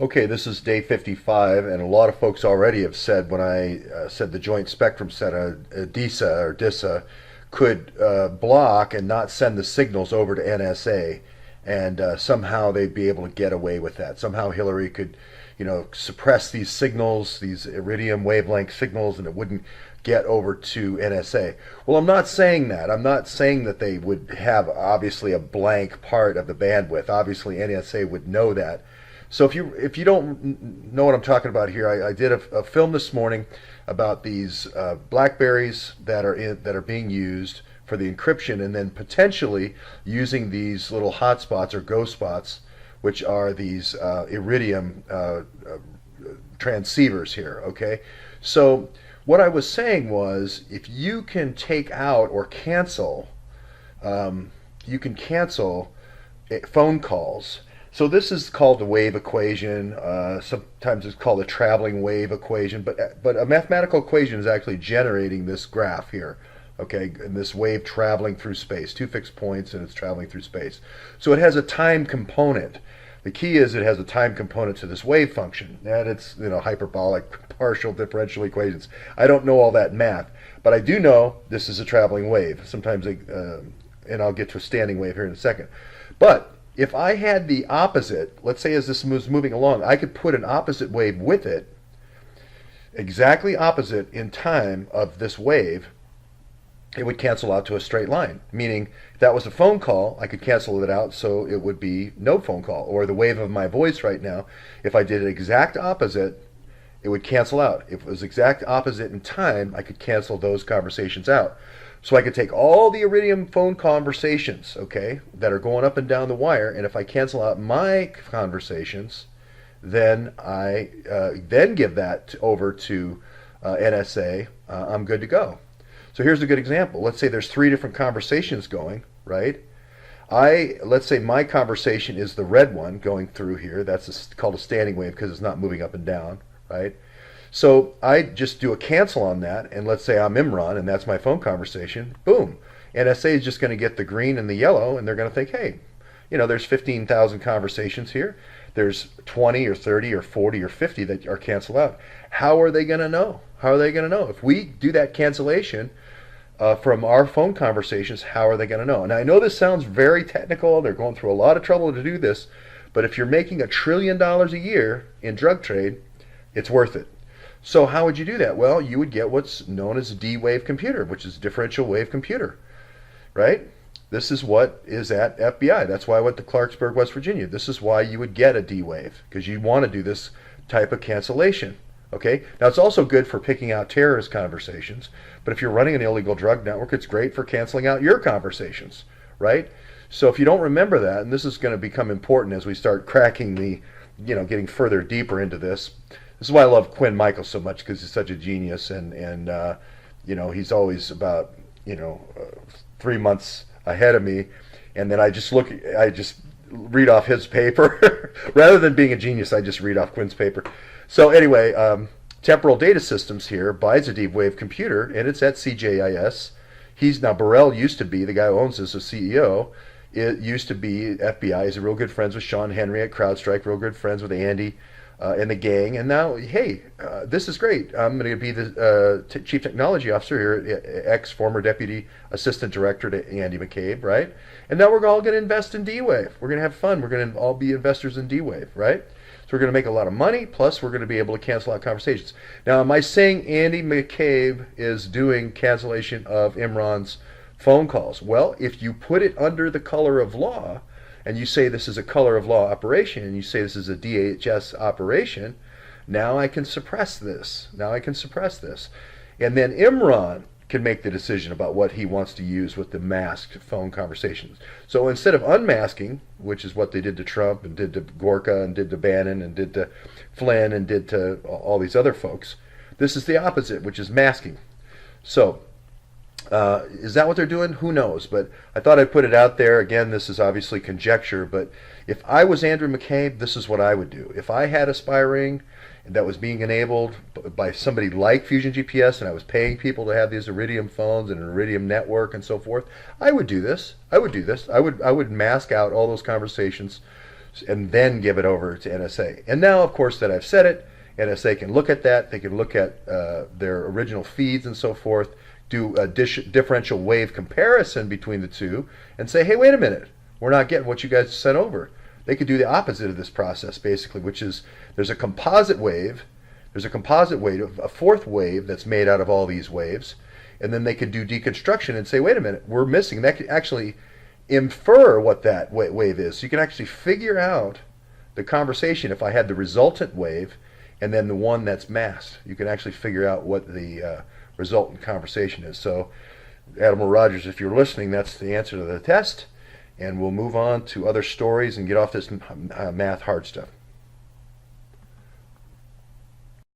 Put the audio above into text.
Okay, this is day 55, and a lot of folks already have said when I said the Joint Spectrum Set, a DISA or DISA, could block and not send the signals over to NSA, and somehow they'd be able to get away with that. Somehow Hillary could, suppress these signals, these iridium wavelength signals, and it wouldn't get over to NSA. Well, I'm not saying that. I'm not saying that they would have obviously a blank part of the bandwidth. Obviously, NSA would know that. So if you don't know what I'm talking about here, I did a film this morning about these Blackberries that are being used for the encryption, and then potentially using these little hotspots or ghost spots, which are these iridium transceivers here. Okay, so what I was saying was, if you can take out or cancel, you can cancel phone calls. So this is called the wave equation. Sometimes it's called the traveling wave equation, but a mathematical equation is actually generating this graph here. Okay, and this wave traveling through space, two fixed points, and it's traveling through space. So it has a time component. The key is it has a time component to this wave function, and it's hyperbolic partial differential equations. I don't know all that math, but I do know this is a traveling wave. Sometimes and I'll get to a standing wave here in a second. But if I had the opposite, let's say as this was moving along, I could put an opposite wave with it, exactly opposite in time of this wave, it would cancel out to a straight line. Meaning, if that was a phone call, I could cancel it out, so it would be no phone call. Or the wave of my voice right now, if I did it exact opposite, it would cancel out. If it was exact opposite in time, I could cancel those conversations out. So I could take all the Iridium phone conversations, okay, that are going up and down the wire, and if I cancel out my conversations, then I then give that over to NSA. I'm good to go. So here's a good example. Let's say there's three different conversations going, right? Let's say my conversation is the red one going through here. That's called a standing wave because it's not moving up and down, right? So I just do a cancel on that, and let's say I'm Imran, and that's my phone conversation. Boom. NSA is just going to get the green and the yellow, and they're going to think, hey, there's 15,000 conversations here. There's 20 or 30 or 40 or 50 that are canceled out. How are they going to know? How are they going to know? If we do that cancellation from our phone conversations, how are they going to know? And I know this sounds very technical. They're going through a lot of trouble to do this. But if you're making $1 trillion a year in drug trade, it's worth it. So how would you do that? Well, you would get what's known as a D-wave computer, which is a differential wave computer, right? This is what is at FBI. That's why I went to Clarksburg, West Virginia. This is why you would get a D-wave, because you want to do this type of cancellation. Okay? Now, it's also good for picking out terrorist conversations, but if you're running an illegal drug network, it's great for canceling out your conversations, right? So if you don't remember that, and this is going to become important as we start cracking getting further deeper into this. This is why I love Quinn Michaels so much, because he's such a genius, and he's always about 3 months ahead of me, and then I just read off his paper rather than being a genius. I just read off Quinn's paper. So anyway, Temporal Data Systems here buys a deep wave computer, and it's at CJIS. Burrell used to be the guy who owns this, the CEO. It used to be FBI. He's real good friends with Sean Henry at CrowdStrike, real good friends with Andy and the gang. And now, hey, this is great. I'm going to be the chief technology officer here, ex-former deputy assistant director to Andy McCabe, right? And now we're all going to invest in D-Wave. We're going to have fun. We're going to all be investors in D-Wave, right? So we're going to make a lot of money, plus we're going to be able to cancel out conversations. Now, am I saying Andy McCabe is doing cancellation of Imran's phone calls? Well, if you put it under the color of law, and you say this is a color of law operation, and you say this is a DHS operation, now I can suppress this. And then Imran can make the decision about what he wants to use with the masked phone conversations. So instead of unmasking, which is what they did to Trump and did to Gorka and did to Bannon and did to Flynn and did to all these other folks, this is the opposite, which is masking. So is that what they're doing? Who knows? But I thought I'd put it out there. Again, this is obviously conjecture, but if I was Andrew McCabe, this is what I would do. If I had a spy ring that was being enabled by somebody like Fusion GPS, and I was paying people to have these Iridium phones and an Iridium network and so forth, I would do this. I would mask out all those conversations and then give it over to NSA. And now, of course, that I've said it, NSA can look at that. They can look at their original feeds and so forth, do a differential wave comparison between the two, and say, hey, wait a minute, we're not getting what you guys sent over. They could do the opposite of this process, basically, which is there's a composite wave, a fourth wave that's made out of all these waves, and then they could do deconstruction and say, wait a minute, we're missing. That could actually infer what that wave is. So you can actually figure out the conversation if I had the resultant wave and then the one that's masked. You can actually figure out what the resultant conversation is. So, Admiral Rogers, if you're listening, that's the answer to the test. And we'll move on to other stories and get off this math hard stuff.